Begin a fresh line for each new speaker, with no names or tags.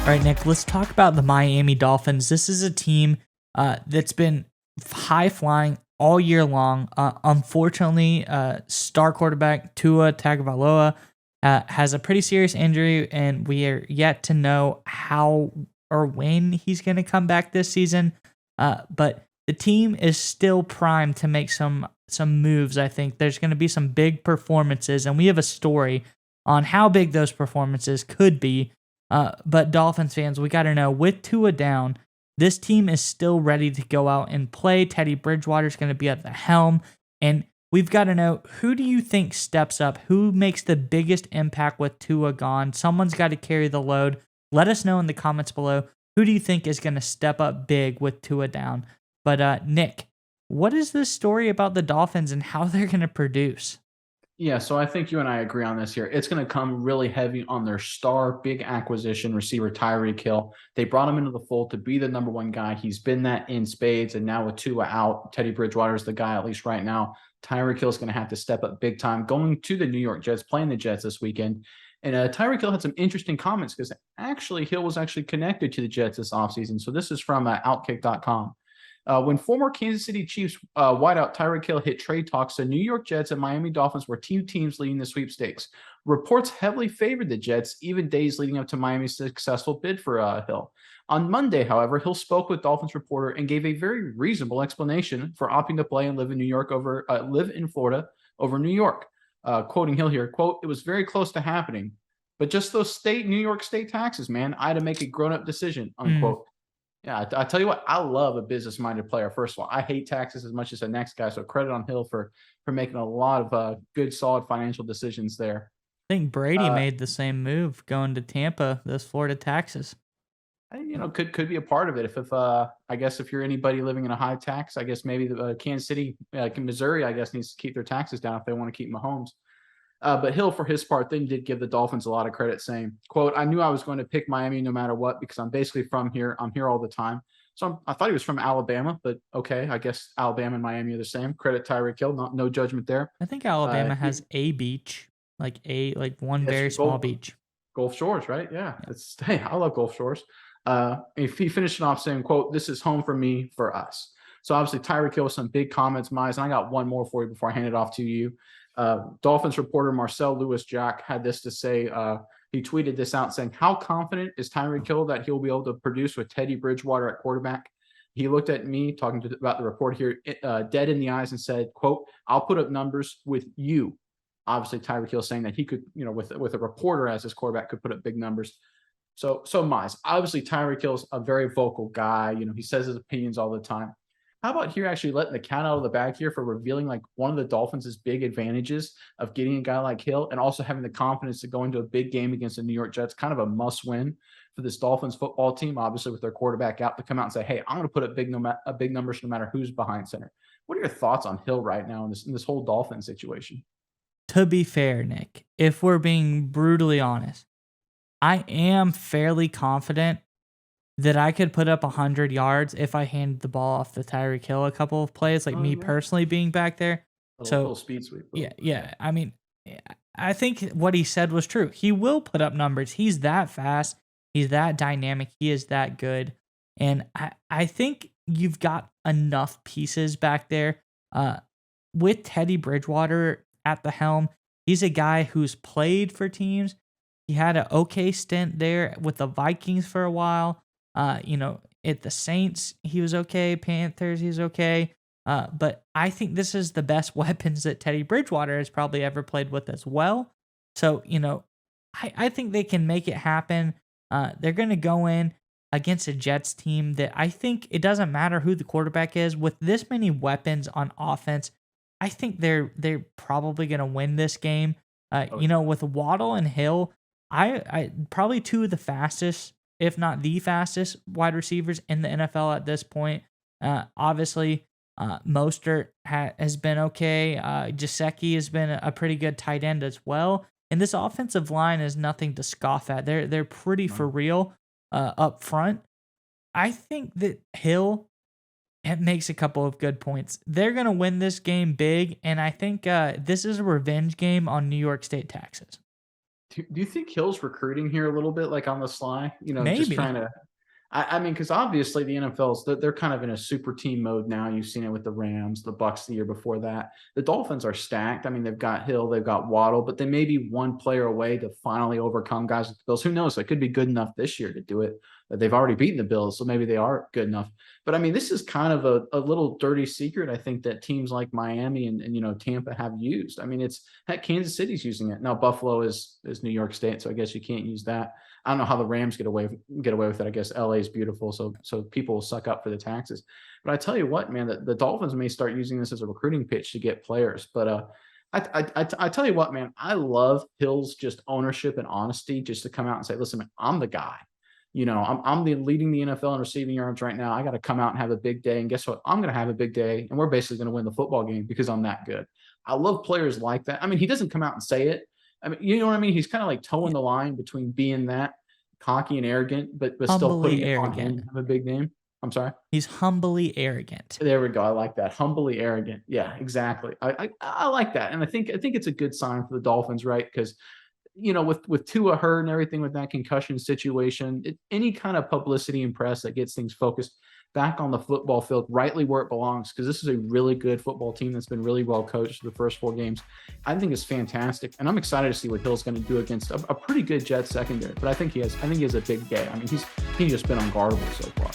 All right, Nick, let's talk about the Miami Dolphins. This is a team that's been high flying all year long. Unfortunately, star quarterback Tua Tagovailoa has a pretty serious injury, and we are yet to know how or when he's going to come back this season. But the team is still primed to make some moves. I think there's going to be some big performances, and we have a story on how big those performances could be. But Dolphins fans, we got to know, with Tua down, this team is still ready to go out and play. Teddy Bridgewater is going to be at the helm. And we've got to know, who do you think steps up? Who makes the biggest impact with Tua gone? Someone's got to carry the load. Let us know in the comments below. Who do you think is going to step up big with Tua down? But Nick, what is this story about the Dolphins and how they're going to produce?
Yeah, so I think you and I agree on this here. It's going to come really heavy on their star big acquisition receiver, Tyreek Hill. They brought him into the fold to be the number one guy. He's been that in spades. And now with Tua out, Teddy Bridgewater is the guy, at least right now. Tyreek Hill is going to have to step up big time going to the New York Jets, playing the Jets this weekend. And Tyreek Hill had some interesting comments because actually Hill was actually connected to the Jets this offseason. So this is from Outkick.com. When former Kansas City Chiefs wideout Tyreek Hill hit trade talks, the New York Jets and Miami Dolphins were two teams leading the sweepstakes. Reports heavily favored the Jets, even days leading up to Miami's successful bid for Hill. On Monday, however, Hill spoke with Dolphins reporter and gave a very reasonable explanation for opting to play and live in Florida over New York. Quoting Hill here, quote, "It was very close to happening, but just those New York state taxes, man. I had to make a grown-up decision," unquote. Yeah, I tell you what, I love a business-minded player. First of all, I hate taxes as much as the next guy, so credit on Hill for making a lot of good, solid financial decisions there.
I think Brady
Uh,
made the same move going to Tampa, those Florida taxes.
could be a part of it. If I guess if you're anybody living in a high tax, I guess maybe the Kansas City, like in Missouri, I guess needs to keep their taxes down if they want to keep Mahomes. But Hill, for his part, then did give the Dolphins a lot of credit, saying, quote, "I knew I was going to pick Miami no matter what because I'm basically from here. I'm here all the time." So I thought he was from Alabama, but okay, I guess Alabama and Miami are the same. Credit Tyreek Hill, no judgment there.
I think
Uh,
Alabama
he,
has a beach, like one
that's
very
your
small
Gulf,
beach.
Gulf Shores, right? Yeah,
Yeah.
it's hey, I love Gulf Shores. If he finished it off saying, "quote, this is home for me, for us." So obviously Tyreek Hill with some big comments, Mize, and I got one more for you before I hand it off to you. Dolphins reporter Marcel Lewis-Jack had this to say. He tweeted this out saying, "How confident is Tyreek Hill that he'll be able to produce with Teddy Bridgewater at quarterback?" He looked at me, about the report here, dead in the eyes and said, quote, "I'll put up numbers with you." Obviously, Tyreek Hill saying that he could, with a reporter as his quarterback, could put up big numbers. So Mize, obviously Tyreek Hill's a very vocal guy. He says his opinions all the time. How about here actually letting the cat out of the bag here for revealing like one of the Dolphins' big advantages of getting a guy like Hill and also having the confidence to go into a big game against the New York Jets, kind of a must win for this Dolphins football team, obviously with their quarterback out, to come out and say, "Hey, I'm going to put up big numbers no matter who's behind center." What are your thoughts on Hill right now in this whole Dolphin situation?
To be fair, Nick, if we're being brutally honest, I am fairly confident that I could put up 100 yards if I handed the ball off to Tyreek Hill a couple of plays, like
Oh
me
yeah,
personally being back there.
little
So,
speed sweep,
yeah,
yeah.
yeah. I mean, I think what he said was true. He will put up numbers. He's that fast. He's that dynamic. He is that good. And I think you've got enough pieces back there. Uh, with Teddy Bridgewater at the helm, he's a guy who's played for teams. He had an okay stint there with the Vikings for a while. At the Saints, he was okay. Panthers, he's okay. But I think this is the best weapons that Teddy Bridgewater has probably ever played with as well. So, I think they can make it happen. They're going to go in against a Jets team that I think it doesn't matter who the quarterback is. With this many weapons on offense, I think they're probably going to win this game.
Oh yeah.
With Waddle and Hill, I probably two of the fastest, if not the fastest, wide receivers in the NFL at this point. Obviously, Mostert has been okay. Gesicki has been a pretty good tight end as well. And this offensive line is nothing to scoff at. They're pretty for real up front. I think that Hill makes a couple of good points. They're gonna win this game big, and I think this is a revenge game on New York State taxes.
Do you think Hill's recruiting here a little bit, like, on the sly? Just trying
Maybe.
to I mean, because obviously the NFL's they're kind of in a super team mode now. You've seen it with the Rams, the Bucks the year before that. The Dolphins are stacked. I mean, they've got Hill, they've got Waddle, but they may be one player away to finally overcome guys like the Bills. Who knows? They could be good enough this year to do it. They've already beaten the Bills, so maybe they are good enough. But I mean, this is kind of a little dirty secret, I think, that teams like Miami and Tampa have used. I mean, it's heck, Kansas City's using it. Now Buffalo is New York State, so I guess you can't use that. I don't know how the Rams get away with it. I guess LA is beautiful, so people will suck up for the taxes. But I tell you what, man, the Dolphins may start using this as a recruiting pitch to get players. But I tell you what, man, I love Hill's just ownership and honesty, just to come out and say, listen, man, I'm the guy. I'm the leading the NFL in receiving yards right now. I got to come out and have a big day. And guess what? I'm going to have a big day, and we're basically going to win the football game because I'm that good. I love players like that. I mean, he doesn't come out and say it. I mean, you know what I mean? He's kind of like towing the line between being that cocky and arrogant, but still putting
Humbly
it on him
arrogant.
to have a big name. I'm sorry.
He's humbly arrogant.
There we go. I like that. Humbly arrogant. Yeah, exactly. I like that, and I think it's a good sign for the Dolphins, right? Because with Tua hurt and everything with that concussion situation, any kind of publicity and press that gets things focused back on the football field, rightly where it belongs, because this is a really good football team that's been really well coached the first 4 games. I think it's fantastic, and I'm excited to see what Hill's going to do against a pretty good Jets secondary. But I think he has a big day. I mean, he's just been unguardable so far.